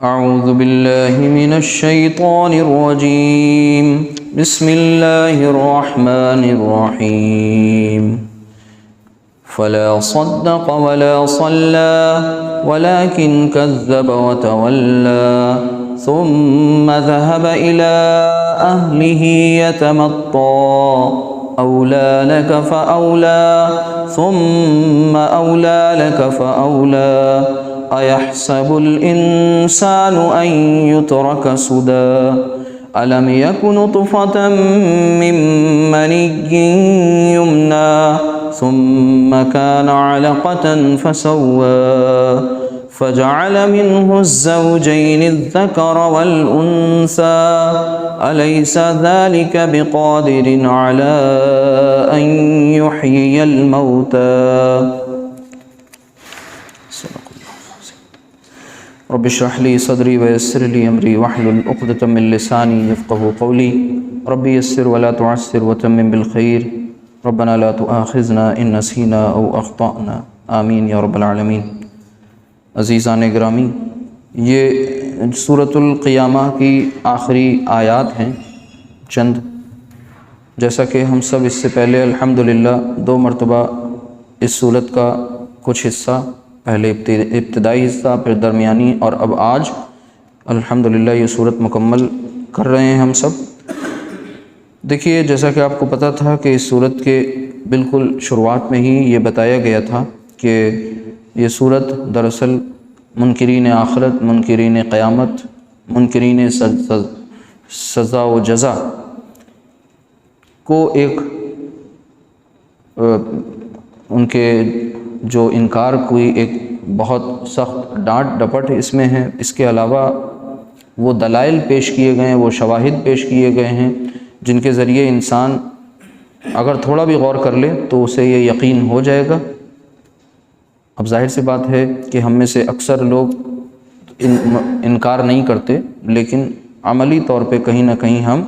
اعوذ باللہ من الشیطان الرجیم بسم اللہ الرحمن الرحیم فلا صدق ولا صلى ولكن كذب وتولى ثم ذهب إلى أهله يتمطى أولى لك فأولى ثم أولى لك فأولى أيحسب الإنسان أن يترك سدى ألم يك نطفة من مني يمنى ثم كان علقة فسوى فجعل منه الزوجين الذكر والأنثى أليس ذلك بقادر على أن يحيي الموتى رب اشرح لي صدري ويسر لي أمري واحلل عقدة من لساني يفقهوا قولي رب يسر ولا تعسر وتمم بالخير ربنا لا تؤاخذنا إن نسينا أو أخطأنا آمین یا رب العالمین۔ عزیزان گرامی، یہ سورۃ القیامہ کی آخری آیات ہیں چند، جیسا کہ ہم سب اس سے پہلے الحمدللہ 2 مرتبہ اس سورت کا کچھ حصہ، پہلے ابتدائی حصہ، پھر درمیانی، اور اب آج الحمدللہ یہ سورت مکمل کر رہے ہیں ہم سب۔ دیکھیے، جیسا کہ آپ کو پتہ تھا کہ اس سورت کے بالکل شروعات میں ہی یہ بتایا گیا تھا کہ یہ سورت دراصل منکرین آخرت، منکرین قیامت، منکرین سزا و جزا کو ایک ان کے جو انکار کوئی ایک بہت سخت ڈانٹ ڈپٹ اس میں ہے۔ اس کے علاوہ وہ دلائل پیش کیے گئے ہیں، وہ شواہد پیش کیے گئے ہیں جن کے ذریعے انسان اگر تھوڑا بھی غور کر لے تو اسے یہ یقین ہو جائے گا۔ اب ظاہر سی بات ہے کہ ہم میں سے اکثر لوگ انکار نہیں کرتے، لیکن عملی طور پہ کہیں نہ کہیں ہم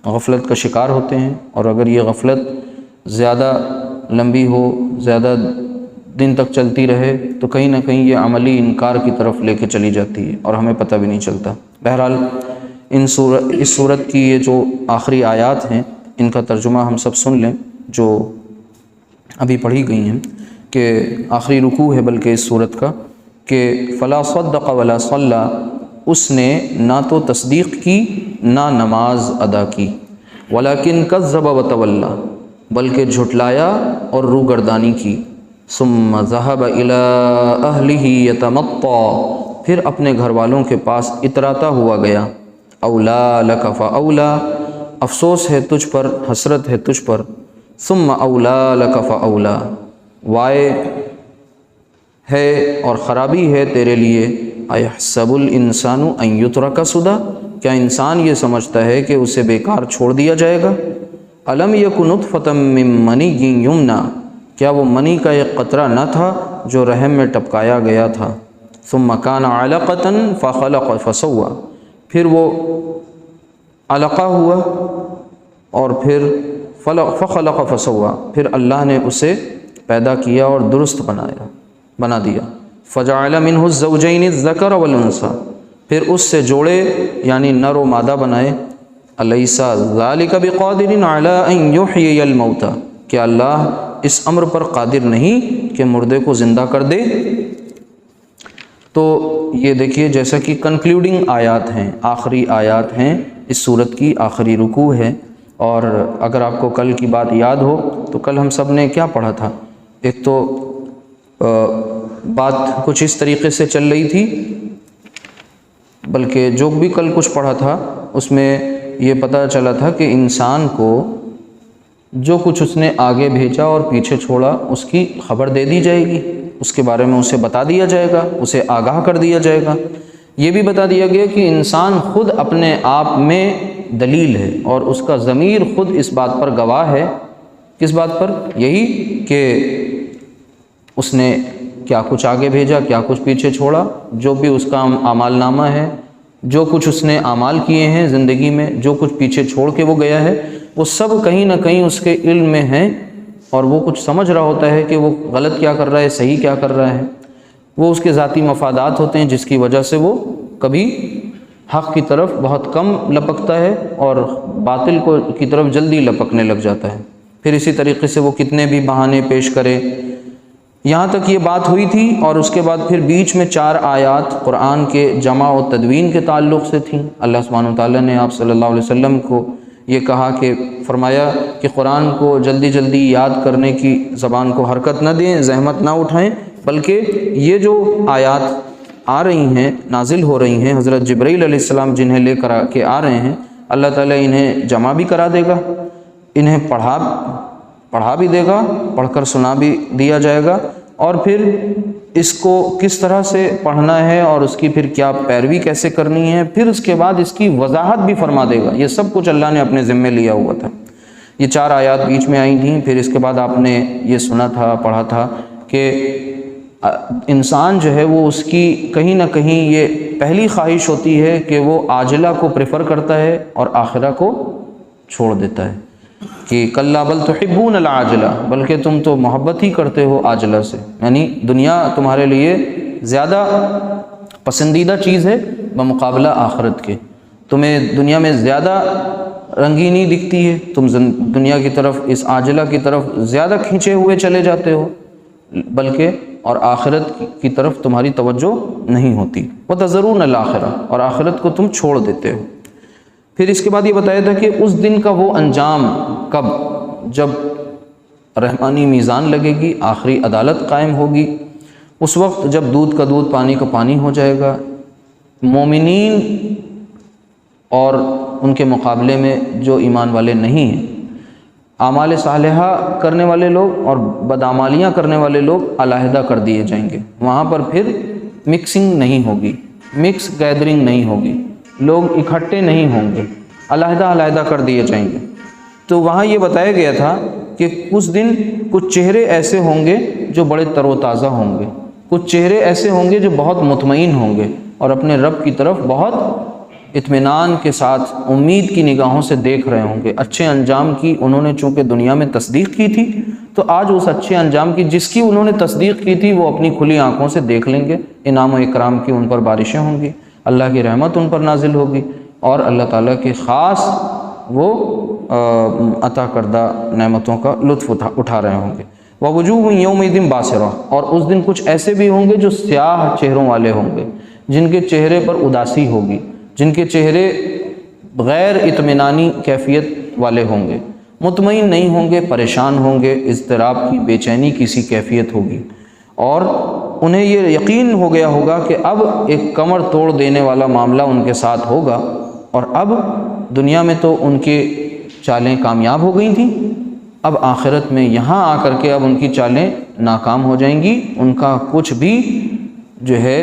غفلت کا شکار ہوتے ہیں، اور اگر یہ غفلت زیادہ لمبی ہو، زیادہ دن تک چلتی رہے تو کہیں نہ کہیں یہ عملی انکار کی طرف لے کے چلی جاتی ہے اور ہمیں پتہ بھی نہیں چلتا۔ بہرحال اس سورت کی یہ جو آخری آیات ہیں ان کا ترجمہ ہم سب سن لیں جو ابھی پڑھی گئی ہیں، کہ آخری رکوع ہے بلکہ اس سورت کا، کہ فلا صدق ولا صلی، اس نے نہ تو تصدیق کی نہ نماز ادا کی، ولکن کذب وتولی، بلکہ جھٹلایا اور روگردانی کی، ثم ذهب الى اہلہ یتمطى، پھر اپنے گھر والوں کے پاس اتراتا ہوا گیا، اولا لک فاولا، افسوس ہے تجھ پر، حسرت ہے تجھ پر، ثم اولا لک فاولا، وائے ہے اور خرابی ہے تیرے لیے، ایحسب الانسان ان یترک سدی، کیا انسان یہ سمجھتا ہے کہ اسے بیکار چھوڑ دیا جائے گا؟ الم یک نطفۃ من منی یمنی، کیا وہ منی کا ایک قطرہ نہ تھا جو رحم میں ٹپکایا گیا تھا، ثم کان علقۃ فخلق فسوی، پھر وہ علقہ ہوا اور پھر فخلق فسوی، پھر اللہ نے اسے پیدا کیا اور درست بنا دیا، فجعل منہ الزوجین الذکر والانثی، پھر اس سے جوڑے یعنی نر و مادہ بنائے، الیس ذلک بقادر علی ان یحیی الموتى، کہ اللہ اس امر پر قادر نہیں کہ مردے کو زندہ کر دے۔ تو یہ دیکھیے، جیسا کہ کنکلیوڈنگ آیات ہیں، آخری آیات ہیں، اس سورت کی آخری رکوع ہے۔ اور اگر آپ کو کل کی بات یاد ہو تو کل ہم سب نے کیا پڑھا تھا؟ ایک تو بات کچھ اس طریقے سے چل رہی تھی، بلکہ جو بھی کل کچھ پڑھا تھا اس میں یہ پتہ چلا تھا کہ انسان کو جو کچھ اس نے آگے بھیجا اور پیچھے چھوڑا اس کی خبر دے دی جائے گی، اس کے بارے میں اسے بتا دیا جائے گا، اسے آگاہ کر دیا جائے گا۔ یہ بھی بتا دیا گیا کہ انسان خود اپنے آپ میں دلیل ہے اور اس کا ضمیر خود اس بات پر گواہ ہے۔ کس بات پر؟ یہی کہ اس نے کیا کچھ آگے بھیجا، کیا کچھ پیچھے چھوڑا، جو بھی اس کا اعمال نامہ ہے، جو کچھ اس نے اعمال کیے ہیں زندگی میں، جو کچھ پیچھے چھوڑ کے وہ گیا ہے، وہ سب کہیں نہ کہیں اس کے علم میں ہیں، اور وہ کچھ سمجھ رہا ہوتا ہے کہ وہ غلط کیا کر رہا ہے، صحیح کیا کر رہا ہے۔ وہ اس کے ذاتی مفادات ہوتے ہیں جس کی وجہ سے وہ کبھی حق کی طرف بہت کم لپکتا ہے اور باطل کی طرف جلدی لپکنے لگ جاتا ہے۔ پھر اسی طریقے سے وہ کتنے بھی بہانے پیش کرے۔ یہاں تک یہ بات ہوئی تھی، اور اس کے بعد پھر بیچ میں 4 آیات قرآن کے جمع و تدوین کے تعلق سے تھیں۔ اللہ سبحانہ وتعالیٰ نے آپ صلی اللہ علیہ وسلم کو یہ کہا کہ فرمایا کہ قرآن کو جلدی جلدی یاد کرنے کی زبان کو حرکت نہ دیں، زحمت نہ اٹھائیں، بلکہ یہ جو آیات آ رہی ہیں، نازل ہو رہی ہیں، حضرت جبرائیل علیہ السلام جنہیں لے کر کے آ رہے ہیں، اللہ تعالیٰ انہیں جمع بھی کرا دے گا، انہیں پڑھا بھی دے گا، پڑھ کر سنا بھی دیا جائے گا، اور پھر اس کو کس طرح سے پڑھنا ہے اور اس کی پھر کیا پیروی کیسے کرنی ہے، پھر اس کے بعد اس کی وضاحت بھی فرما دے گا۔ یہ سب کچھ اللہ نے اپنے ذمے لیا ہوا تھا۔ یہ 4 آیات بیچ میں آئی تھیں۔ پھر اس کے بعد آپ نے یہ سنا تھا، پڑھا تھا کہ انسان جو ہے وہ اس کی کہیں نہ کہیں یہ پہلی خواہش ہوتی ہے کہ وہ عاجلہ کو پریفر کرتا ہے اور آخرہ کو چھوڑ دیتا ہے، کہ کلا بل تحبون العاجلہ، بلکہ تم تو محبت ہی کرتے ہو عاجلہ سے، یعنی دنیا تمہارے لیے زیادہ پسندیدہ چیز ہے بمقابلہ آخرت کے۔ تمہیں دنیا میں زیادہ رنگینی دکھتی ہے، تم دنیا کی طرف، اس عاجلہ کی طرف زیادہ کھینچے ہوئے چلے جاتے ہو، بلکہ اور آخرت کی طرف تمہاری توجہ نہیں ہوتی۔ وَتَذَرُونَ الْآخِرَةَ، اور آخرت کو تم چھوڑ دیتے ہو۔ پھر اس کے بعد یہ بتایا تھا کہ اس دن کا وہ انجام کب، جب رحمانی میزان لگے گی، آخری عدالت قائم ہوگی، اس وقت جب دودھ کا دودھ پانی کا پانی ہو جائے گا، مومنین اور ان کے مقابلے میں جو ایمان والے نہیں ہیں، اعمال صالحہ کرنے والے لوگ اور بدعمالیاں کرنے والے لوگ علیحدہ کر دیے جائیں گے۔ وہاں پر پھر مکسنگ نہیں ہوگی، مکس گیدرنگ نہیں ہوگی، لوگ اکٹھے نہیں ہوں گے، علیحدہ علیحدہ کر دیے جائیں گے۔ تو وہاں یہ بتایا گیا تھا کہ اس دن کچھ چہرے ایسے ہوں گے جو بڑے تر و تازہ ہوں گے، کچھ چہرے ایسے ہوں گے جو بہت مطمئن ہوں گے اور اپنے رب کی طرف بہت اطمینان کے ساتھ امید کی نگاہوں سے دیکھ رہے ہوں گے۔ اچھے انجام کی انہوں نے چونکہ دنیا میں تصدیق کی تھی، تو آج اس اچھے انجام کی جس کی انہوں نے تصدیق کی تھی وہ اپنی کھلی آنکھوں سے دیکھ لیں گے۔ انعام و اکرام کی ان پر بارشیں ہوں گی، اللہ کی رحمت ان پر نازل ہوگی، اور اللہ تعالیٰ کے خاص وہ عطا کردہ نعمتوں کا لطف اٹھا رہے ہوں گے۔ وَوُجُوهٌ يَوْمَئِذٍ بَاسِرَةٌ، اور اس دن کچھ ایسے بھی ہوں گے جو سیاہ چہروں والے ہوں گے، جن کے چہرے پر اداسی ہوگی، جن کے چہرے غیر اطمینانی کیفیت والے ہوں گے، مطمئن نہیں ہوں گے، پریشان ہوں گے، اضطراب کی، بے چینی کی سی کیفیت ہوگی، اور انہیں یہ یقین ہو گیا ہوگا کہ اب ایک کمر توڑ دینے والا معاملہ ان کے ساتھ ہوگا، اور اب دنیا میں تو ان کے چالیں کامیاب ہو گئی تھیں، اب آخرت میں یہاں آ کر کے اب ان کی چالیں ناکام ہو جائیں گی، ان کا کچھ بھی جو ہے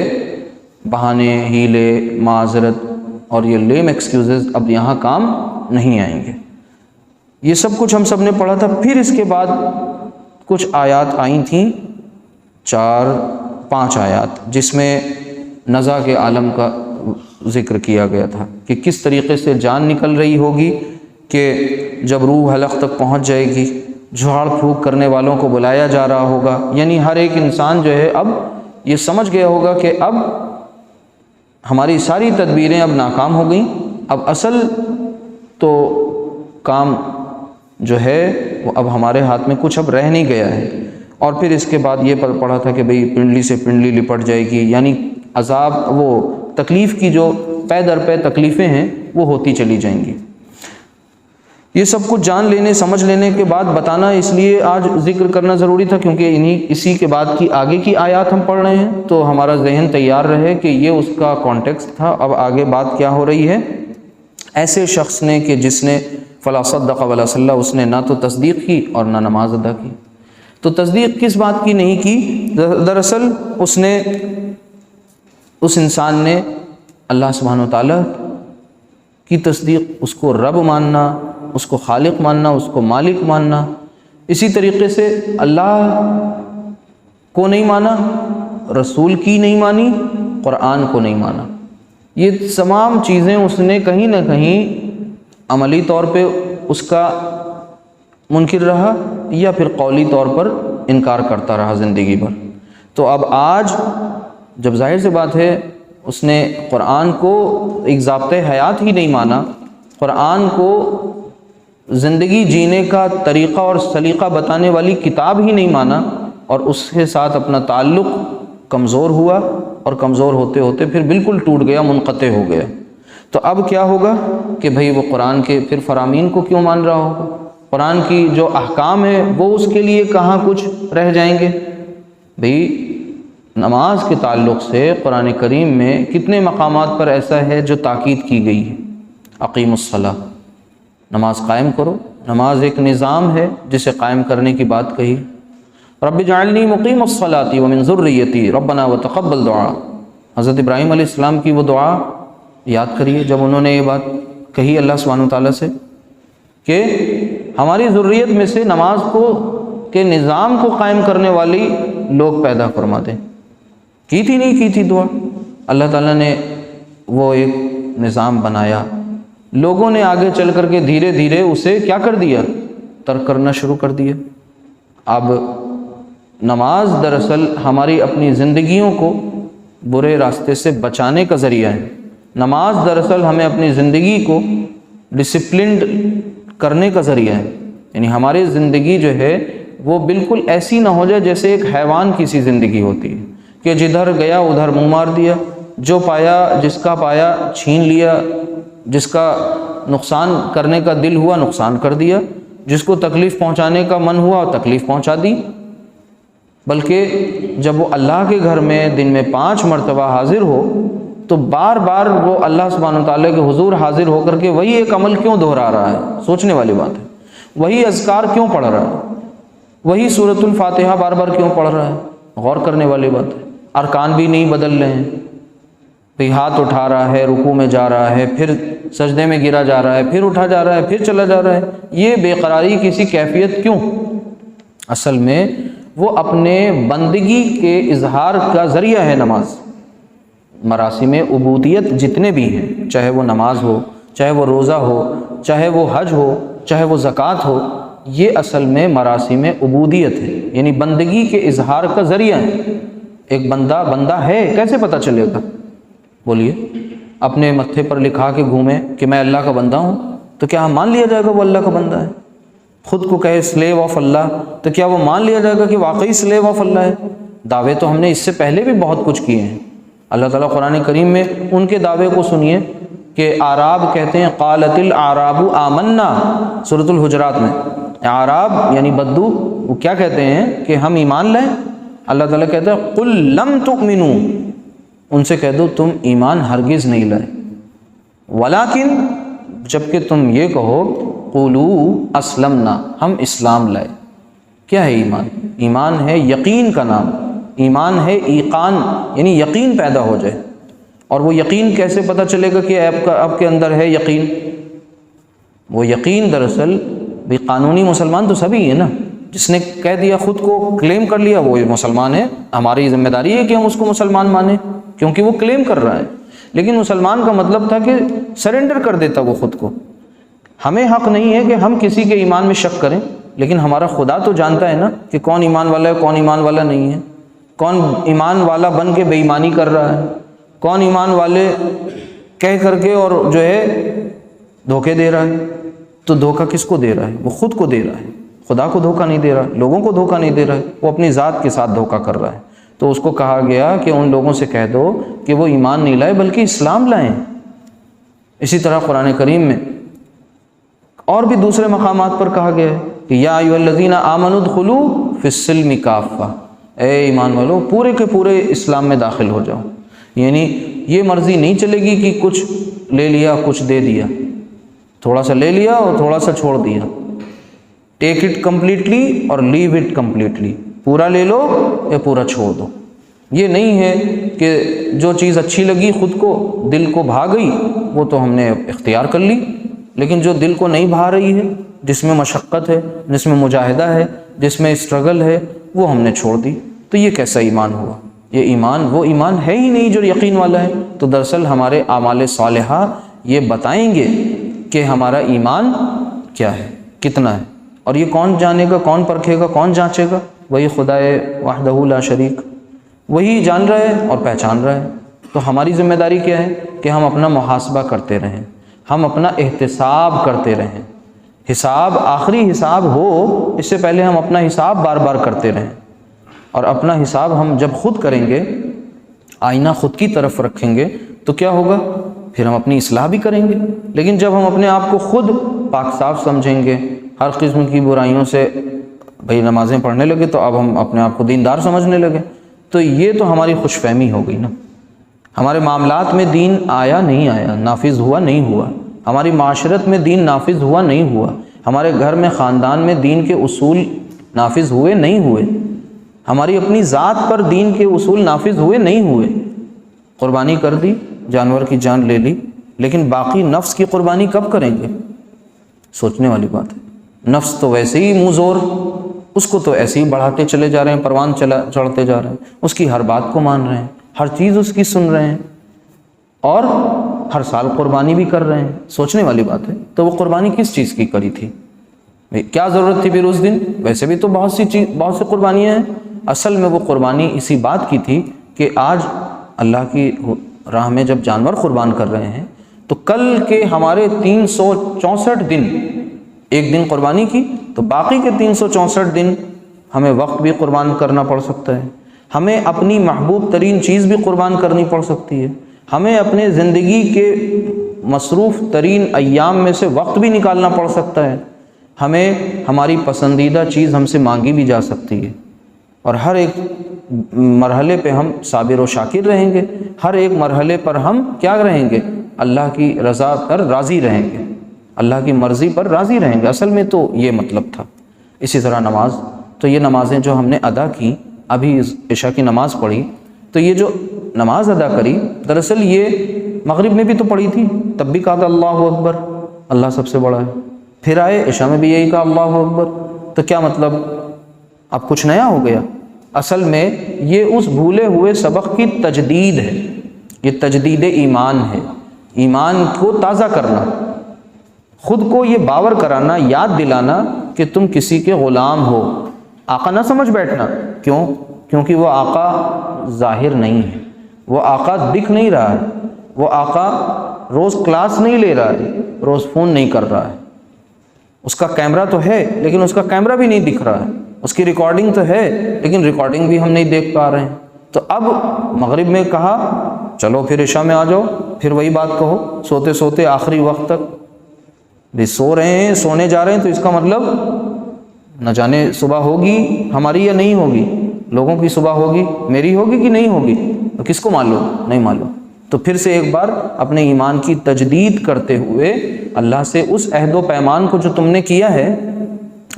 بہانے، ہیلے، معذرت اور یہ لیم ایکسکیوزز اب یہاں کام نہیں آئیں گے۔ یہ سب کچھ ہم سب نے پڑھا تھا۔ پھر اس کے بعد کچھ آیات آئی تھیں، 4-5 آیات، جس میں نزع کے عالم کا ذکر کیا گیا تھا کہ کس طریقے سے جان نکل رہی ہوگی، کہ جب روح حلق تک پہنچ جائے گی، جھاڑ پھونک کرنے والوں کو بلایا جا رہا ہوگا، یعنی ہر ایک انسان جو ہے اب یہ سمجھ گیا ہوگا کہ اب ہماری ساری تدبیریں اب ناکام ہو گئیں، اب اصل تو کام جو ہے وہ اب ہمارے ہاتھ میں کچھ اب رہ نہیں گیا ہے۔ اور پھر اس کے بعد یہ پڑھا تھا کہ بھئی پنڈلی سے پنڈلی لپٹ جائے گی، یعنی عذاب، وہ تکلیف کی جو پے در پے تکلیفیں ہیں وہ ہوتی چلی جائیں گی۔ یہ سب کچھ جان لینے، سمجھ لینے کے بعد بتانا اس لیے آج ذکر کرنا ضروری تھا، کیونکہ اسی کے بعد کی آگے کی آیات ہم پڑھ رہے ہیں، تو ہمارا ذہن تیار رہے کہ یہ اس کا کانٹیکسٹ تھا۔ اب آگے بات کیا ہو رہی ہے؟ ایسے شخص نے کہ جس نے فلا صدق ولا صلی، اس نے نہ تو تصدیق کی اور نہ نماز ادا کی۔ تو تصدیق کس بات کی نہیں کی؟ دراصل اس انسان نے اللہ سبحانہ و تعالیٰ کی تصدیق، اس کو رب ماننا، اس کو خالق ماننا، اس کو مالک ماننا، اسی طریقے سے اللہ کو نہیں مانا، رسول کی نہیں مانی، قرآن کو نہیں مانا۔ یہ تمام چیزیں اس نے کہیں نہ کہیں عملی طور پہ اس کا منکر رہا، یا پھر قولی طور پر انکار کرتا رہا زندگی بھر۔ تو اب آج جب ظاہر سی بات ہے اس نے قرآن کو ایک ضابطۂ حیات ہی نہیں مانا، قرآن کو زندگی جینے کا طریقہ اور سلیقہ بتانے والی کتاب ہی نہیں مانا، اور اس کے ساتھ اپنا تعلق کمزور ہوا، اور کمزور ہوتے ہوتے پھر بالکل ٹوٹ گیا، منقطع ہو گیا۔ تو اب کیا ہوگا کہ بھئی وہ قرآن کے پھر فرامین کو کیوں مان رہا ہوگا؟ قرآن کی جو احکام ہے وہ اس کے لیے کہاں کچھ رہ جائیں گے؟ بھئی نماز کے تعلق سے قرآن کریم میں کتنے مقامات پر ایسا ہے جو تاکید کی گئی ہے، اقیم الصلاۃ، نماز قائم کرو۔ نماز ایک نظام ہے جسے قائم کرنے کی بات کہی۔ رب اجعلنی مقیم الصلاۃ ومن ذریتی ربنا وتقبل دعا، حضرت ابراہیم علیہ السلام کی وہ دعا یاد کریے جب انہوں نے یہ بات کہی اللہ سبحانہ وتعالیٰ سے کہ ہماری ذریت میں سے نماز کو کے نظام کو قائم کرنے والی لوگ پیدا فرما دیں۔ نہیں کی تھی دعا، اللہ تعالیٰ نے وہ ایک نظام بنایا، لوگوں نے آگے چل کر کے دھیرے دھیرے اسے کیا کر دیا؟ ترک کرنا شروع کر دیا۔ اب نماز دراصل ہماری اپنی زندگیوں کو برے راستے سے بچانے کا ذریعہ ہے۔ نماز دراصل ہمیں اپنی زندگی کو ڈسپلنڈ کرنے کا ذریعہ ہے، یعنی ہماری زندگی جو ہے وہ بالکل ایسی نہ ہو جائے جیسے ایک حیوان کی سی زندگی ہوتی ہے کہ جدھر گیا ادھر منہ مار دیا، جو پایا جس کا پایا چھین لیا، جس کا نقصان کرنے کا دل ہوا نقصان کر دیا، جس کو تکلیف پہنچانے کا من ہوا تکلیف پہنچا دی۔ بلکہ جب وہ اللہ کے گھر میں دن میں 5 مرتبہ حاضر ہو تو بار بار وہ اللہ سبحانہ وتعالیٰ کے حضور حاضر ہو کر کے وہی ایک عمل کیوں دہرا رہا ہے؟ سوچنے والی بات ہے۔ وہی اذکار کیوں پڑھ رہا ہے؟ وہی سورۃ الفاتحہ بار بار کیوں پڑھ رہا ہے؟ غور کرنے والی بات ہے۔ ارکان بھی نہیں بدل رہے ہیں، بھئی ہاتھ اٹھا رہا ہے، رکوع میں جا رہا ہے، پھر سجدے میں گرا جا رہا ہے، پھر اٹھا جا رہا ہے، پھر چلا جا رہا ہے۔ یہ بے قراری کی سی کیفیت کیوں؟ اصل میں وہ اپنے بندگی کے اظہار کا ذریعہ ہے نماز۔ مراسم عبودیت جتنے بھی ہیں، چاہے وہ نماز ہو، چاہے وہ روزہ ہو، چاہے وہ حج ہو، چاہے وہ زکوٰۃ ہو، یہ اصل میں مراسم عبودیت ہے، یعنی بندگی کے اظہار کا ذریعہ ہے۔ ایک بندہ ہے کیسے پتہ چلے گا؟ بولیے، اپنے متھے پر لکھا کے گھومے کہ میں اللہ کا بندہ ہوں تو کیا مان لیا جائے گا وہ اللہ کا بندہ ہے؟ خود کو کہے سلیو آف اللہ تو کیا وہ مان لیا جائے گا کہ واقعی سلیو آف اللہ ہے؟ دعوے تو ہم نے اس سے پہلے بھی بہت کچھ کیے ہیں۔ اللہ تعالیٰ قرآن کریم میں ان کے دعوے کو سنیے کہ اعراب کہتے ہیں قالت الاعراب آمنا، سورۃ الحجرات میں اعراب یعنی بدو وہ کیا کہتے ہیں کہ ہم ایمان لائیں۔ اللہ تعالیٰ کہتا ہے قل لم تؤمنوا، ان سے کہہ دو تم ایمان ہرگز نہیں لائے، ولیکن جبکہ تم یہ کہو قولوا اسلمنا، ہم اسلام لائے۔ کیا ہے ایمان؟ ایمان ہے یقین کا نام، ایمان ہے ایقان، یعنی یقین پیدا ہو جائے۔ اور وہ یقین کیسے پتہ چلے گا کہ آپ کے اندر ہے یقین؟ وہ یقین دراصل بھی قانونی مسلمان تو سبھی ہے نا، جس نے کہہ دیا خود کو کلیم کر لیا وہ مسلمان ہے، ہماری ذمہ داری ہے کہ ہم اس کو مسلمان مانیں کیونکہ وہ کلیم کر رہا ہے۔ لیکن مسلمان کا مطلب تھا کہ سرنڈر کر دیتا وہ خود کو۔ ہمیں حق نہیں ہے کہ ہم کسی کے ایمان میں شک کریں، لیکن ہمارا خدا تو جانتا ہے نا کہ کون ایمان والا ہے کون ایمان والا نہیں ہے، کون ایمان والا بن کے بے ایمانی کر رہا ہے، کون ایمان والے کہہ کر کے اور جو ہے دھوکے دے رہا ہے۔ تو دھوکہ کس کو دے رہا ہے؟ وہ خود کو دے رہا ہے، خدا کو دھوکہ نہیں دے رہا، لوگوں کو دھوکہ نہیں دے رہا ہے، وہ اپنی ذات کے ساتھ دھوکہ کر رہا ہے۔ تو اس کو کہا گیا کہ ان لوگوں سے کہہ دو کہ وہ ایمان نہیں لائے بلکہ اسلام لائیں۔ اسی طرح قرآن کریم میں اور بھی دوسرے مقامات پر کہا گیا ہے کہ یا ایھا الذین آمنوا ادخلوا فی السلم کافہ، اے ایمان والو پورے کے پورے اسلام میں داخل ہو جاؤ۔ یعنی یہ مرضی نہیں چلے گی کہ کچھ لے لیا کچھ دے دیا، تھوڑا سا لے لیا اور تھوڑا سا چھوڑ دیا، ٹیک اٹ کمپلیٹلی اور لیو اٹ کمپلیٹلی، پورا لے لو یا پورا چھوڑ دو۔ یہ نہیں ہے کہ جو چیز اچھی لگی خود کو دل کو بھا گئی وہ تو ہم نے اختیار کر لی، لیکن جو دل کو نہیں بھا رہی ہے، جس میں مشقت ہے، جس میں مجاہدہ ہے، جس میں اسٹرگل ہے، وہ ہم نے چھوڑ دی۔ تو یہ کیسا ایمان ہوا؟ یہ ایمان وہ ایمان ہے ہی نہیں جو یقین والا ہے۔ تو دراصل ہمارے اعمال صالحہ یہ بتائیں گے کہ ہمارا ایمان کیا ہے، کتنا ہے۔ اور یہ کون جانے گا، کون پرکھے گا، کون جانچے گا؟ وہی خدائے وحدہ لا شریک، وہی جان رہا ہے اور پہچان رہا ہے۔ تو ہماری ذمہ داری کیا ہے کہ ہم اپنا محاسبہ کرتے رہیں، ہم اپنا احتساب کرتے رہیں، حساب آخری حساب ہو اس سے پہلے ہم اپنا حساب بار بار کرتے رہیں، اور اپنا حساب ہم جب خود کریں گے، آئینہ خود کی طرف رکھیں گے تو کیا ہوگا؟ پھر ہم اپنی اصلاح بھی کریں گے۔ لیکن جب ہم اپنے آپ کو خود پاک صاف سمجھیں گے، ہر قسم کی برائیوں سے بھئی نمازیں پڑھنے لگے تو اب ہم اپنے آپ کو دیندار سمجھنے لگے، تو یہ تو ہماری خوش فہمی ہو گئی نا۔ ہمارے معاملات میں دین آیا نہیں آیا، نافذ ہوا نہیں ہوا، ہماری معاشرت میں دین نافذ ہوا نہیں ہوا، ہمارے گھر میں خاندان میں دین کے اصول نافذ ہوئے نہیں ہوئے، ہماری اپنی ذات پر دین کے اصول نافذ ہوئے نہیں ہوئے۔ قربانی کر دی، جانور کی جان لے لی، لیکن باقی نفس کی قربانی کب کریں گے؟ سوچنے والی بات ہے۔ نفس تو ویسے ہی منہ زور، اس کو تو ایسے ہی بڑھاتے چلے جا رہے ہیں، پروان چڑھتے جا رہے ہیں، اس کی ہر بات کو مان رہے ہیں، ہر چیز اس کی سن رہے ہیں، اور ہر سال قربانی بھی کر رہے ہیں۔ سوچنے والی بات ہے۔ تو وہ قربانی کس چیز کی کری تھی؟ کیا ضرورت تھی پھر اس دن؟ ویسے بھی تو بہت سی قربانیاں ہیں۔ اصل میں وہ قربانی اسی بات کی تھی کہ آج اللہ کی راہ میں جب جانور قربان کر رہے ہیں تو کل کے ہمارے 364 دن، ایک دن قربانی کی تو باقی کے 364 دن ہمیں وقت بھی قربان کرنا پڑ سکتا ہے، ہمیں اپنی محبوب ترین چیز بھی قربان کرنی پڑ سکتی ہے، ہمیں اپنے زندگی کے مصروف ترین ایام میں سے وقت بھی نکالنا پڑ سکتا ہے، ہمیں ہماری پسندیدہ چیز ہم سے مانگی بھی جا سکتی ہے، اور ہر ایک مرحلے پہ ہم صابر و شاکر رہیں گے، ہر ایک مرحلے پر ہم کیا رہیں گے؟ اللہ کی رضا پر راضی رہیں گے، اللہ کی مرضی پر راضی رہیں گے۔ اصل میں تو یہ مطلب تھا۔ اسی طرح نماز، تو یہ نمازیں جو ہم نے ادا کی، ابھی عشاء کی نماز پڑھی، تو یہ جو نماز ادا کری دراصل یہ مغرب میں بھی تو پڑھی تھی، تب بھی کہا تھا اللہ اکبر، اللہ سب سے بڑا ہے، پھر آئے عشاء میں بھی یہی کہا اللہ اکبر، تو کیا مطلب اب کچھ نیا ہو گیا؟ اصل میں یہ اس بھولے ہوئے سبق کی تجدید ہے، یہ تجدید ایمان ہے، ایمان کو تازہ کرنا، خود کو یہ باور کرانا، یاد دلانا کہ تم کسی کے غلام ہو۔ آقا نہ سمجھ بیٹھنا، کیوں؟ کیونکہ وہ آقا ظاہر نہیں ہے، وہ آقا دکھ نہیں رہا ہے، وہ آقا روز کلاس نہیں لے رہا ہے، روز فون نہیں کر رہا ہے، اس کا کیمرہ تو ہے لیکن اس کا کیمرہ بھی نہیں دکھ رہا ہے، اس کی ریکارڈنگ تو ہے لیکن ریکارڈنگ بھی ہم نہیں دیکھ پا رہے ہیں۔ تو اب مغرب میں کہا چلو پھر عشاء میں آ جاؤ، پھر وہی بات کہو، سوتے سوتے آخری وقت تک بھی سو رہے ہیں، سونے جا رہے ہیں، تو اس کا مطلب نہ جانے صبح ہوگی ہماری یا نہیں ہوگی، لوگوں کی صبح ہوگی، میری ہوگی کہ نہیں ہوگی، تو کس کو معلوم؟ نہیں معلوم۔ تو پھر سے ایک بار اپنے ایمان کی تجدید کرتے ہوئے اللہ سے اس عہد و پیمان کو جو تم نے کیا ہے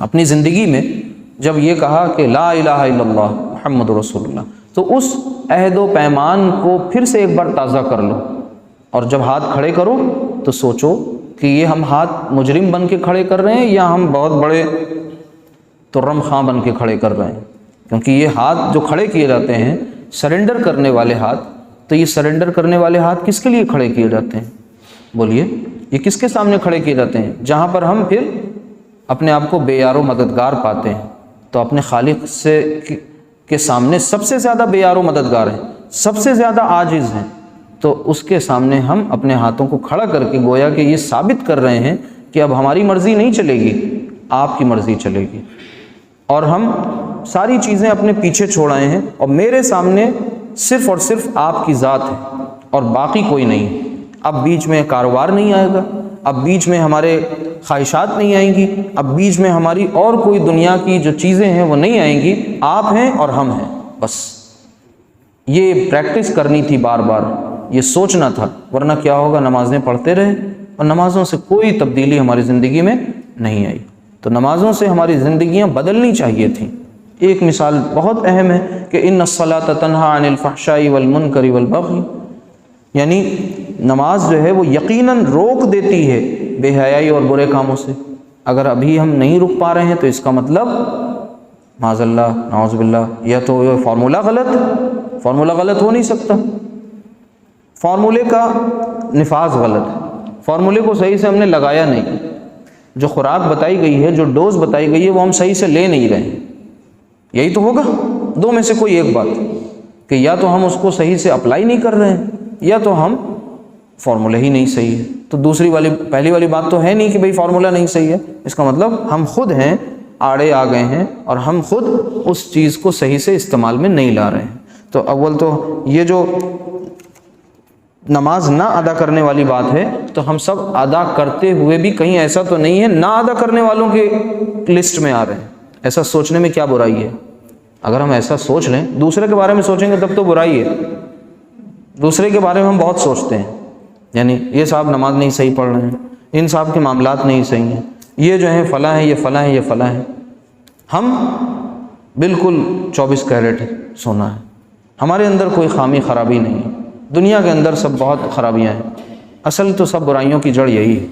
اپنی زندگی میں، جب یہ کہا کہ لا الہ الا اللہ محمد رسول اللہ، تو اس عہد و پیمان کو پھر سے ایک بار تازہ کر لو، اور جب ہاتھ کھڑے کرو تو سوچو کہ یہ ہم ہاتھ مجرم بن کے کھڑے کر رہے ہیں یا ہم بہت بڑے ترم خاں بن کے کھڑے کر رہے ہیں، کیونکہ یہ ہاتھ جو کھڑے کیے جاتے ہیں سرنڈر کرنے والے ہاتھ، تو یہ سرنڈر کرنے والے ہاتھ کس کے لیے کھڑے کیے جاتے ہیں؟ بولیے، یہ کس کے سامنے کھڑے کیے جاتے ہیں؟ جہاں پر ہم پھر اپنے آپ کو بے یار و مددگار پاتے ہیں۔ تو اپنے خالق سے کے سامنے سب سے زیادہ بے یار و مددگار ہیں، سب سے زیادہ عاجز ہیں، تو اس کے سامنے ہم اپنے ہاتھوں کو کھڑا کر کے گویا کہ یہ ثابت کر رہے ہیں کہ اب ہماری مرضی نہیں چلے گی، آپ کی مرضی چلے گی، اور ہم ساری چیزیں اپنے پیچھے چھوڑ آئے ہیں، اور میرے سامنے صرف اور صرف آپ کی ذات ہے اور باقی کوئی نہیں۔ اب بیچ میں کاروبار نہیں آئے گا، اب بیچ میں ہمارے خواہشات نہیں آئیں گی، اب بیچ میں ہماری اور کوئی دنیا کی جو چیزیں ہیں وہ نہیں آئیں گی، آپ ہیں اور ہم ہیں، بس یہ پریکٹس کرنی تھی، بار بار یہ سوچنا تھا، ورنہ کیا ہوگا؟ نمازیں پڑھتے رہے اور نمازوں سے کوئی تبدیلی ہماری زندگی میں نہیں آئی۔ تو نمازوں سے ہماری زندگیاں بدلنی چاہیے تھیں۔ ایک مثال بہت اہم ہے کہ ان الصلاۃ تنہی عن الفحشاء والمنکر والبغی، یعنی نماز جو ہے وہ یقیناً روک دیتی ہے بے حیائی اور برے کاموں سے۔ اگر ابھی ہم نہیں رک پا رہے ہیں تو اس کا مطلب معاذ اللہ نعوذ باللہ یا تو یہ فارمولہ غلط ہو نہیں سکتا، فارمولے کا نفاذ غلط ہے، فارمولے کو صحیح سے ہم نے لگایا نہیں، جو خوراک بتائی گئی ہے، جو ڈوز بتائی گئی ہے وہ ہم صحیح سے لے نہیں رہے ہیں۔ یہی تو ہوگا، دو میں سے کوئی ایک بات، کہ یا تو ہم اس کو صحیح سے اپلائی نہیں کر رہے ہیں یا تو ہم فارمولہ ہی نہیں صحیح ہے۔ تو پہلی والی بات تو ہے نہیں کہ بھئی فارمولہ نہیں صحیح ہے، اس کا مطلب ہم خود ہیں آڑے آ گئے ہیں اور ہم خود اس چیز کو صحیح سے استعمال میں نہیں لا رہے ہیں۔ تو اول تو یہ جو نماز نہ ادا کرنے والی بات ہے، تو ہم سب ادا کرتے ہوئے بھی کہیں ایسا تو نہیں ہے نہ ادا کرنے والوں کے لسٹ میں آ رہے ہیں۔ ایسا سوچنے میں کیا برائی ہے؟ اگر ہم ایسا سوچ لیں، دوسرے کے بارے میں سوچیں گے تب تو برائی ہے۔ دوسرے کے بارے میں ہم بہت سوچتے ہیں، یعنی یہ صاحب نماز نہیں صحیح پڑھ رہے ہیں، ان صاحب کے معاملات نہیں صحیح ہیں، یہ جو ہیں فلاں ہیں، یہ فلاں ہیں، یہ فلاں ہیں۔ ہم بالکل 24 کیرٹ سونا ہے، ہمارے اندر کوئی خامی خرابی نہیں ہے۔ دنیا کے اندر سب بہت خرابیاں ہیں، اصل تو سب برائیوں کی جڑ یہی ہے۔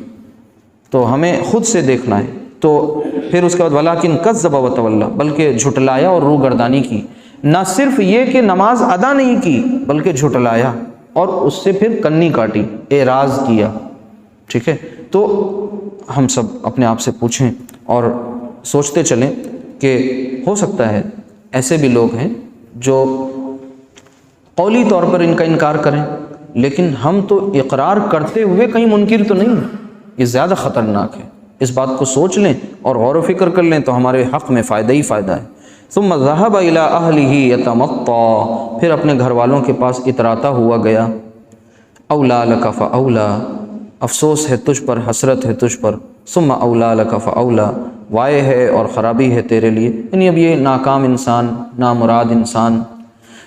تو ہمیں خود سے دیکھنا ہے۔ تو پھر اس کے بعد ولیکن کذب وتولی، بلکہ جھٹلایا اور روح گردانی کی۔ نہ صرف یہ کہ نماز ادا نہیں کی، بلکہ جھٹلایا اور اس سے پھر کنی کاٹی، اعراض کیا۔ ٹھیک ہے، تو ہم سب اپنے آپ سے پوچھیں اور سوچتے چلیں کہ ہو سکتا ہے ایسے بھی لوگ ہیں جو قولی طور پر ان کا انکار کریں، لیکن ہم تو اقرار کرتے ہوئے کہیں منکر تو نہیں ہیں۔ یہ زیادہ خطرناک ہے۔ اس بات کو سوچ لیں اور غور و فکر کر لیں تو ہمارے حق میں فائدہ ہی فائدہ ہے۔ ثم ذهب الى اهله يتمطى، پھر اپنے گھر والوں کے پاس اتراتا ہوا گیا۔ اولا لک فاولا، افسوس ہے تجھ پر، حسرت ہے تجھ پر۔ ثم اولا لک فاولا، وائے ہے اور خرابی ہے تیرے لیے۔ یعنی اب یہ ناکام انسان، نامراد انسان،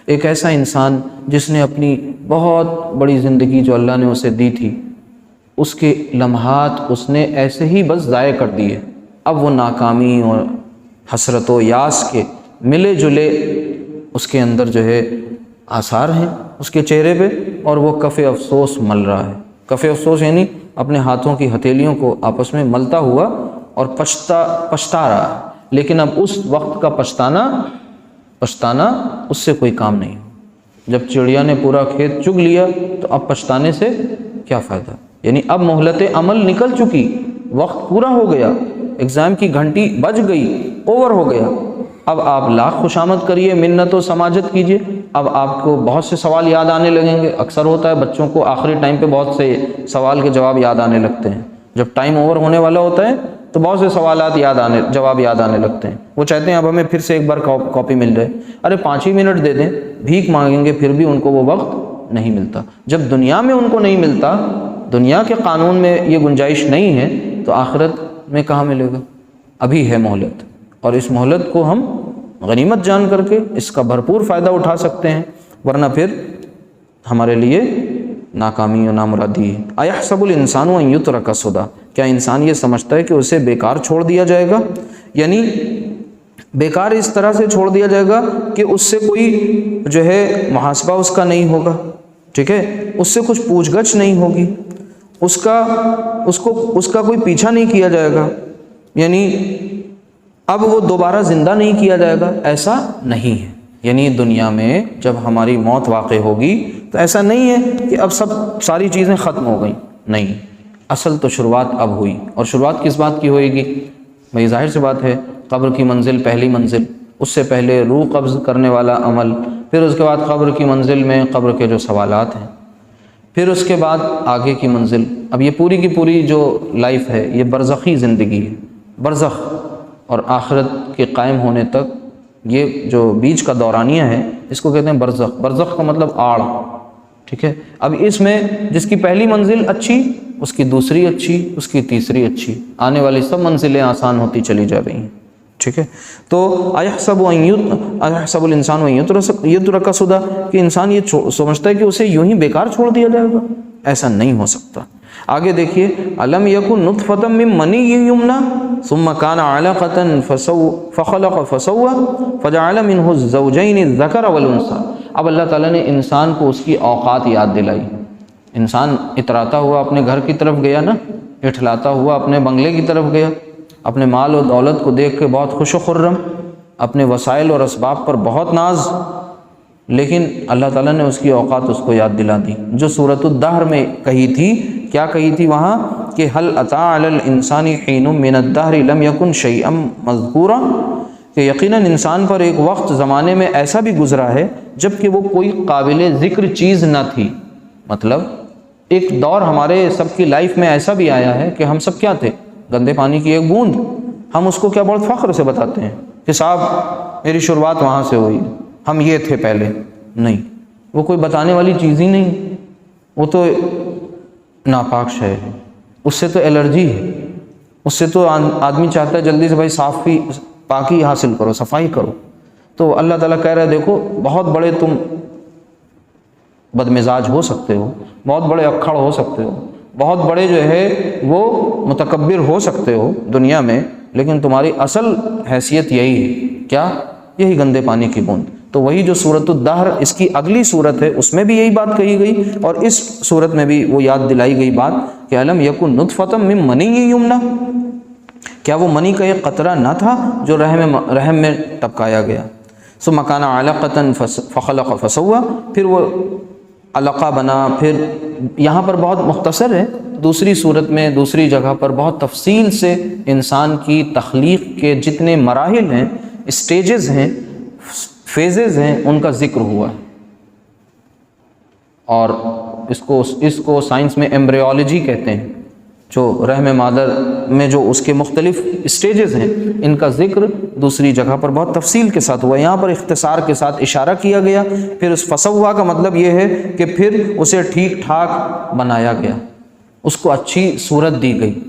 ایک ایسا انسان جس نے اپنی بہت بڑی زندگی جو اللہ نے اسے دی تھی، اس کے لمحات اس نے ایسے ہی بس ضائع کر دیے۔ اب وہ ناکامی اور حسرت و یاس کے ملے جلے اس کے اندر جو ہے آثار ہیں اس کے چہرے پہ، اور وہ کف افسوس مل رہا ہے۔ کف افسوس یعنی اپنے ہاتھوں کی ہتھیلیوں کو آپس میں ملتا ہوا اور پچھتا رہا ہے۔ لیکن اب اس وقت کا پچھتانا اس سے کوئی کام نہیں ہو۔ جب چڑیا نے پورا کھیت چگ لیا تو اب پچھتانے سے کیا فائدہ؟ یعنی اب مہلت عمل نکل چکی، وقت پورا ہو گیا، ایگزام کی گھنٹی بج گئی، اوور ہو گیا۔ اب آپ لاکھ خوشامد کریے، منت و سماجت کیجئے، اب آپ کو بہت سے سوال یاد آنے لگیں گے۔ اکثر ہوتا ہے بچوں کو آخری ٹائم پہ بہت سے سوال کے جواب یاد آنے لگتے ہیں۔ جب ٹائم اوور ہونے والا ہوتا ہے تو بہت سے سوالات جواب یاد آنے لگتے ہیں۔ وہ چاہتے ہیں اب ہمیں پھر سے ایک بار کاپی مل جائے۔ ارے 5 ہی منٹ دے دیں، بھیک مانگیں گے پھر بھی ان کو وہ وقت نہیں ملتا۔ جب دنیا میں ان کو نہیں ملتا، دنیا کے قانون میں یہ گنجائش نہیں ہے، تو آخرت میں کہاں ملے گا؟ ابھی ہے مہلت، اور اس مہلت کو ہم غنیمت جان کر کے اس کا بھرپور فائدہ اٹھا سکتے ہیں، ورنہ پھر ہمارے لیے ناکامی و نامرادی ہے۔ ایحسب الانسان ان یترک سدی، کیا انسان یہ سمجھتا ہے کہ اسے بیکار چھوڑ دیا جائے گا؟ یعنی بیکار اس طرح سے چھوڑ دیا جائے گا کہ اس سے کوئی جو ہے محاسبہ اس کا نہیں ہوگا، ٹھیک ہے، اس سے کچھ پوچھ گچھ نہیں ہوگی، اس کا کوئی پیچھا نہیں کیا جائے گا، یعنی اب وہ دوبارہ زندہ نہیں کیا جائے گا، ایسا نہیں ہے۔ یعنی دنیا میں جب ہماری موت واقع ہوگی تو ایسا نہیں ہے کہ اب ساری چیزیں ختم ہو گئیں، نہیں، اصل تو شروعات اب ہوئی۔ اور شروعات کس بات کی ہوئے گی؟ بھئی ظاہر سی بات ہے، قبر کی منزل پہلی منزل، اس سے پہلے روح قبض کرنے والا عمل، پھر اس کے بعد قبر کی منزل میں قبر کے جو سوالات ہیں، پھر اس کے بعد آگے کی منزل۔ اب یہ پوری کی پوری جو لائف ہے یہ برزخی زندگی ہے، برزخ اور آخرت کے قائم ہونے تک یہ جو بیچ کا دورانیہ ہے اس کو کہتے ہیں برزخ۔ برزخ کا مطلب آڑ، ٹھیک ہے۔ اب اس میں جس کی پہلی منزل اچھی، اس کی دوسری اچھی، اس کی تیسری اچھی، آنے والی سب منزلیں آسان ہوتی چلی جا رہی ہیں، ٹھیک ہے۔ تو ایحسب الانسان ان یترک سدی، کہ انسان یہ سمجھتا ہے کہ اسے یوں ہی بیکار چھوڑ دیا جائے گا، ایسا نہیں ہو سکتا۔ آگے دیکھیے، الم یکن نطفۃ من منی یمنی ثم کان علقۃ فخلق فسوى فجعل منه الزوجین الذکر والانثى۔ اب اللہ تعالیٰ نے انسان کو اس کی اوقات یاد دلائی۔ انسان اتراتا ہوا اپنے گھر کی طرف گیا نا، اٹھلاتا ہوا اپنے بنگلے کی طرف گیا، اپنے مال و دولت کو دیکھ کے بہت خوش و خرم، اپنے وسائل اور اسباب پر بہت ناز، لیکن اللہ تعالیٰ نے اس کی اوقات اس کو یاد دلا دی، جو سورۃ الدہر میں کہی تھی۔ کیا کہی تھی وہاں؟ کہ هل اتى علی الانسان حین من الدہر لم یکن شیئا مذکورا، کہ یقیناً انسان پر ایک وقت زمانے میں ایسا بھی گزرا ہے جب کہ وہ کوئی قابل ذکر چیز نہ تھی، مطلب ایک دور ہمارے سب کی لائف میں ایسا بھی آیا ہے کہ ہم سب کیا تھے؟ گندے پانی کی ایک بوند. ہم اس کو کیا بہت فخر سے بتاتے ہیں کہ صاحب میری شروعات وہاں سے ہوئی، ہم یہ تھے پہلے. نہیں، وہ کوئی بتانے والی چیز ہی نہیں، وہ تو ناپاک شے ہے، اس سے تو الرجی ہے، اس سے تو آدمی چاہتا ہے جلدی سے بھائی پاکی حاصل کرو، صفائی کرو. تو اللہ تعالیٰ کہہ رہے دیکھو بہت بڑے تم بد مزاج ہو سکتے ہو، بہت بڑے اکھڑ ہو سکتے ہو، بہت بڑے جو ہے وہ متکبر ہو سکتے ہو دنیا میں، لیکن تمہاری اصل حیثیت یہی ہے، کیا؟ یہی گندے پانی کی بوند. تو وہی جو سورۃ الدہر اس کی اگلی صورت ہے اس میں بھی یہی بات کہی گئی، اور اس صورت میں بھی وہ یاد دلائی گئی بات کہ الم یکن نطفۃ من منی یمنی، کیا وہ منی کا ایک قطرہ نہ تھا جو رحم میں ٹپکایا گیا. ثم کان علقۃ فخلق فسوى، پھر وہ علقہ بنا. پھر یہاں پر بہت مختصر ہے، دوسری صورت میں دوسری جگہ پر بہت تفصیل سے انسان کی تخلیق کے جتنے مراحل ہیں، اسٹیجز ہیں، فیزز ہیں، ان کا ذکر ہوا. اور اس کو سائنس میں ایمبریولوجی کہتے ہیں، جو رحم مادر میں جو اس کے مختلف اسٹیجز ہیں، ان کا ذکر دوسری جگہ پر بہت تفصیل کے ساتھ ہوا. یہاں پر اختصار کے ساتھ اشارہ کیا گیا. پھر اس فسوا کا مطلب یہ ہے کہ پھر اسے ٹھیک ٹھاک بنایا گیا، اس کو اچھی صورت دی گئی.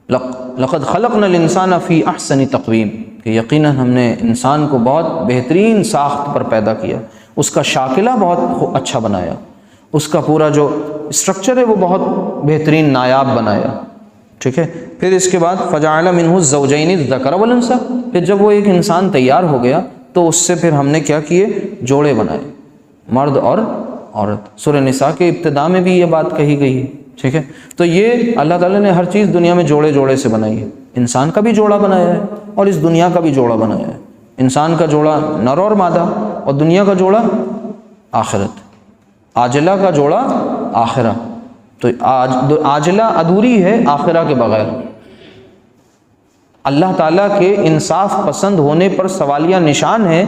لقد خلقنا الانسان فی احسن تقویم، کہ یقیناً ہم نے انسان کو بہت بہترین ساخت پر پیدا کیا، اس کا شاکلہ بہت اچھا بنایا، اس کا پورا جو اسٹرکچر ہے وہ بہت بہترین نایاب بنایا. ٹھیک ہے. پھر اس کے بعد فجعل منہ الزوجین الذکر والانثی، پھر جب وہ ایک انسان تیار ہو گیا تو اس سے پھر ہم نے کیا کیے؟ جوڑے بنائے، مرد اور عورت. سورہ نساء کے ابتدا میں بھی یہ بات کہی گئی ہے. ٹھیک ہے. تو یہ اللہ تعالیٰ نے ہر چیز دنیا میں جوڑے جوڑے سے بنائی ہے. انسان کا بھی جوڑا بنایا ہے اور اس دنیا کا بھی جوڑا بنایا ہے. انسان کا جوڑا نر اور مادہ، اور دنیا کا جوڑا آخرت، عاجلہ کا جوڑا آخرہ. تو عاجلہ ادھوری ہے آخرہ کے بغیر. اللہ تعالیٰ کے انصاف پسند ہونے پر سوالیہ نشان ہے،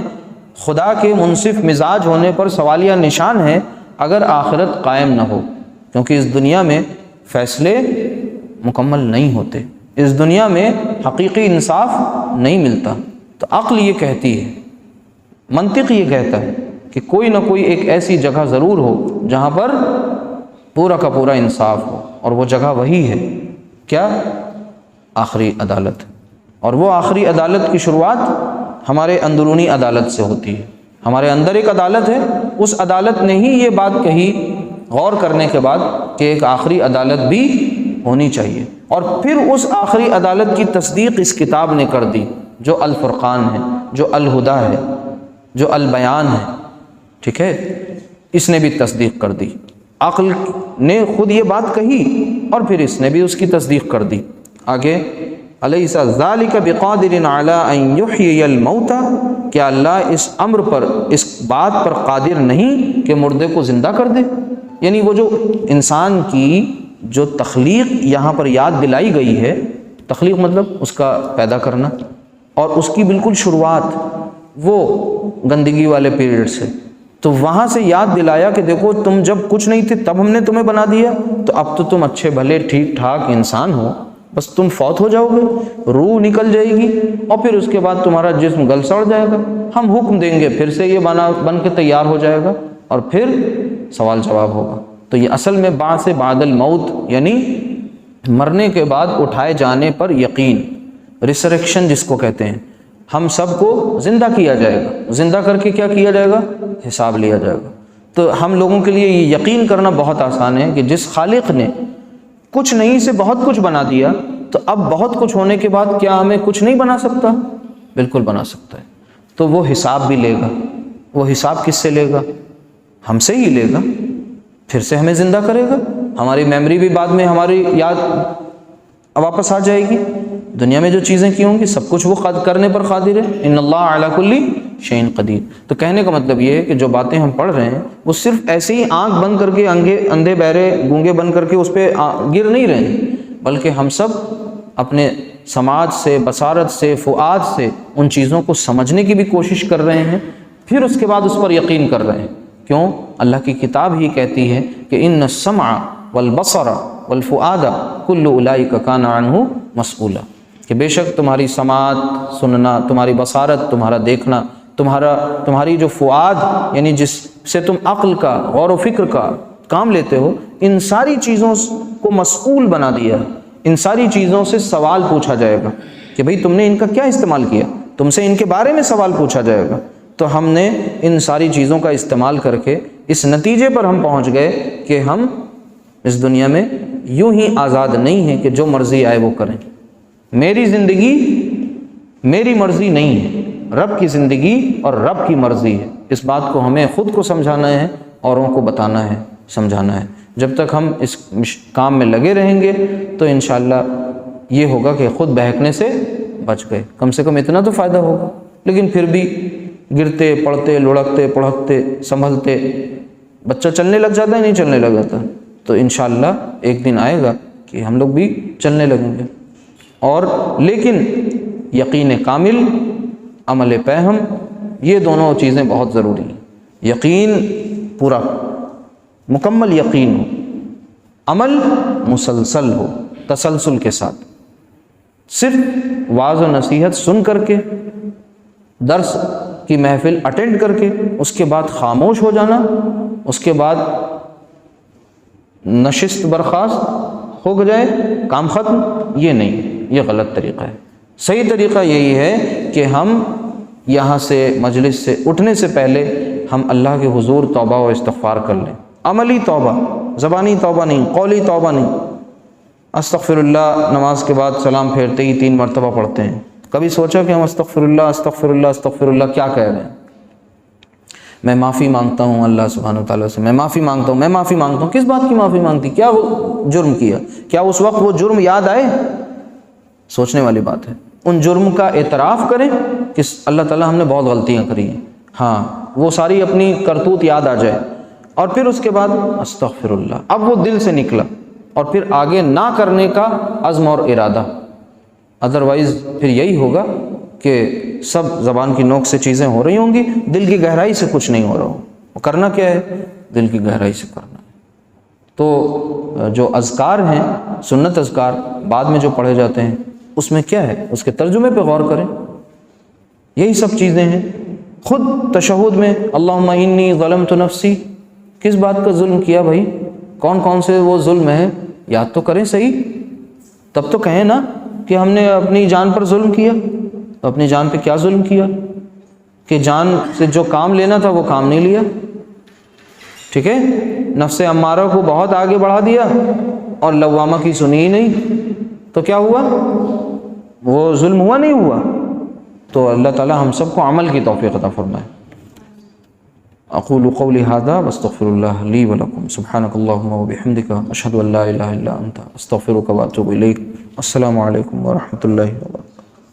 خدا کے منصف مزاج ہونے پر سوالیہ نشان ہے اگر آخرت قائم نہ ہو، کیونکہ اس دنیا میں فیصلے مکمل نہیں ہوتے، اس دنیا میں حقیقی انصاف نہیں ملتا. تو عقل یہ کہتی ہے، منطق یہ کہتا ہے کہ کوئی نہ کوئی ایک ایسی جگہ ضرور ہو جہاں پر پورا کا پورا انصاف ہو، اور وہ جگہ وہی ہے، کیا؟ آخری عدالت. اور وہ آخری عدالت کی شروعات ہمارے اندرونی عدالت سے ہوتی ہے. ہمارے اندر ایک عدالت ہے، اس عدالت نے ہی یہ بات کہی غور کرنے کے بعد کہ ایک آخری عدالت بھی ہونی چاہیے، اور پھر اس آخری عدالت کی تصدیق اس کتاب نے کر دی جو الفرقان ہے، جو الہدیٰ ہے، جو البیان ہے. ٹھیک ہے. اس نے بھی تصدیق کر دی، عقل نے خود یہ بات کہی اور پھر اس نے بھی اس کی تصدیق کر دی. آگے الیس ذالک بقادر علی ان یحیی الموتى، کیا اللہ اس امر پر، اس بات پر قادر نہیں کہ مردے کو زندہ کر دے؟ یعنی وہ جو انسان کی جو تخلیق یہاں پر یاد دلائی گئی ہے، تخلیق مطلب اس کا پیدا کرنا، اور اس کی بالکل شروعات وہ گندگی والے پیریڈ سے، تو وہاں سے یاد دلایا کہ دیکھو تم جب کچھ نہیں تھے تب ہم نے تمہیں بنا دیا، تو اب تو تم اچھے بھلے ٹھیک ٹھاک انسان ہو، بس تم فوت ہو جاؤ گے، روح نکل جائے گی، اور پھر اس کے بعد تمہارا جسم گل سڑ جائے گا، ہم حکم دیں گے پھر سے یہ بن کے تیار ہو جائے گا، اور پھر سوال جواب ہوگا. تو یہ اصل میں بعث بعد الموت، یعنی مرنے کے بعد اٹھائے جانے پر یقین، ریسریکشن جس کو کہتے ہیں. ہم سب کو زندہ کیا جائے گا، زندہ کر کے کیا کیا جائے گا؟ حساب لیا جائے گا. تو ہم لوگوں کے لیے یہ یقین کرنا بہت آسان ہے کہ جس خالق نے کچھ نہیں سے بہت کچھ بنا دیا، تو اب بہت کچھ ہونے کے بعد کیا ہمیں کچھ نہیں بنا سکتا؟ بالکل بنا سکتا ہے. تو وہ حساب بھی لے گا. وہ حساب کس سے لے گا؟ ہم سے ہی لے گا، پھر سے ہمیں زندہ کرے گا. ہماری میموری بھی بعد میں ہماری یاد واپس آ جائے گی. دنیا میں جو چیزیں کی ہوں گی سب کچھ وہ کرنے پر قادر ہے. ان اللہ علی کل شیء قدیر. تو کہنے کا مطلب یہ ہے کہ جو باتیں ہم پڑھ رہے ہیں وہ صرف ایسے ہی آنکھ بند کر کے اندھے بہرے گونگے بند کر کے اس پہ گر نہیں رہے ہیں، بلکہ ہم سب اپنے سماعت سے، بصارت سے، فؤاد سے ان چیزوں کو سمجھنے کی بھی کوشش کر رہے ہیں، پھر اس کے بعد اس پر یقین کر رہے ہیں. کیوں؟ اللہ کی کتاب ہی کہتی ہے کہ ان السمع والبصر والفؤاد کل اولئک کان عنہ مسئولا، کہ بے شک تمہاری سماعت سننا، تمہاری بصارت تمہارا دیکھنا، تمہاری جو فؤاد یعنی جس سے تم عقل کا غور و فکر کا کام لیتے ہو، ان ساری چیزوں کو مسئول بنا دیا، ان ساری چیزوں سے سوال پوچھا جائے گا کہ بھئی تم نے ان کا کیا استعمال کیا، تم سے ان کے بارے میں سوال پوچھا جائے گا۔ تو ہم نے ان ساری چیزوں کا استعمال کر کے اس نتیجے پر ہم پہنچ گئے کہ ہم اس دنیا میں یوں ہی آزاد نہیں ہیں کہ جو مرضی آئے وہ کریں۔ میری زندگی میری مرضی نہیں ہے، رب کی زندگی اور رب کی مرضی ہے۔ اس بات کو ہمیں خود کو سمجھانا ہے، اوروں کو بتانا ہے، سمجھانا ہے۔ جب تک ہم اس کام میں لگے رہیں گے تو انشاءاللہ یہ ہوگا کہ خود بہکنے سے بچ گئے، کم سے کم اتنا تو فائدہ ہوگا۔ لیکن پھر بھی گرتے پڑتے لڑکتے پڑھکتے سنبھلتے بچہ چلنے لگ جاتا ہے، نہیں چلنے لگ جاتا، تو انشاءاللہ ایک دن آئے گا کہ ہم لوگ بھی چلنے لگیں گے۔ اور لیکن یقین کامل، عمل پہم، یہ دونوں چیزیں بہت ضروری ہیں۔ یقین پورا مکمل یقین ہو، عمل مسلسل ہو، تسلسل کے ساتھ۔ صرف وعظ و نصیحت سن کر کے، درس کی محفل اٹینڈ کر کے اس کے بعد خاموش ہو جانا، اس کے بعد نشست برخاست ہو جائے، کام ختم، یہ نہیں، یہ غلط طریقہ ہے۔ صحیح طریقہ یہی ہے کہ ہم یہاں سے مجلس سے اٹھنے سے پہلے ہم اللہ کے حضور توبہ و استغفار کر لیں، عملی توبہ، زبانی توبہ نہیں، قولی توبہ نہیں۔ استغفر اللہ نماز کے بعد سلام پھیرتے ہی 3 مرتبہ پڑھتے ہیں۔ کبھی سوچا کہ ہم استغفر اللہ استغفر اللہ استغفر اللہ کیا کہہ رہے ہیں؟ میں معافی مانگتا ہوں اللہ سبحانہ وتعالیٰ سے، میں معافی مانگتا ہوں، میں معافی مانگتا ہوں۔ کس بات کی معافی مانگتی؟ کیا وہ جرم کیا؟ کیا اس وقت وہ جرم یاد آئے؟ سوچنے والی بات ہے۔ ان جرم کا اعتراف کریں کہ اللہ تعالیٰ ہم نے بہت غلطیاں کری ہیں، ہاں وہ ساری اپنی کرتوت یاد آ جائے، اور پھر اس کے بعد استغفر اللہ، اب وہ دل سے نکلا، اور پھر آگے نہ کرنے کا عزم اور ارادہ۔ ادروائز پھر یہی ہوگا کہ سب زبان کی نوک سے چیزیں ہو رہی ہوں گی، دل کی گہرائی سے کچھ نہیں ہو رہا ہو۔ کرنا کیا ہے؟ دل کی گہرائی سے کرنا ہے۔ تو جو اذکار ہیں، سنت اذکار بعد میں جو پڑھے جاتے ہیں، اس میں کیا ہے؟ اس کے ترجمے پہ غور کریں، یہی سب چیزیں ہیں۔ خود تشہد میں اللہم انی ظلمت نفسی، کس بات کا ظلم کیا بھائی؟ کون کون سے وہ ظلم ہے؟ یاد تو کریں صحیح، تب تو کہیں نا کہ ہم نے اپنی جان پر ظلم کیا۔ تو اپنی جان پہ کیا ظلم کیا؟ کہ جان سے جو کام لینا تھا وہ کام نہیں لیا، ٹھیک ہے؟ نفس امارہ کو بہت آگے بڑھا دیا اور لوامہ کی سنی ہی نہیں، تو کیا ہوا؟ وہ ظلم ہوا نہیں ہوا؟ تو اللہ تعالی ہم سب کو عمل کی توفیق عطا فرمائے۔ اقول قولی ھذا واستغفر اللہ لی ولکم، سبحانک اللہم وبحمدک، اشہد ان لا الہ الا انت، استغفرک واتوب الیک۔ السلام علیکم ورحمۃ اللہ وبرکاتہ۔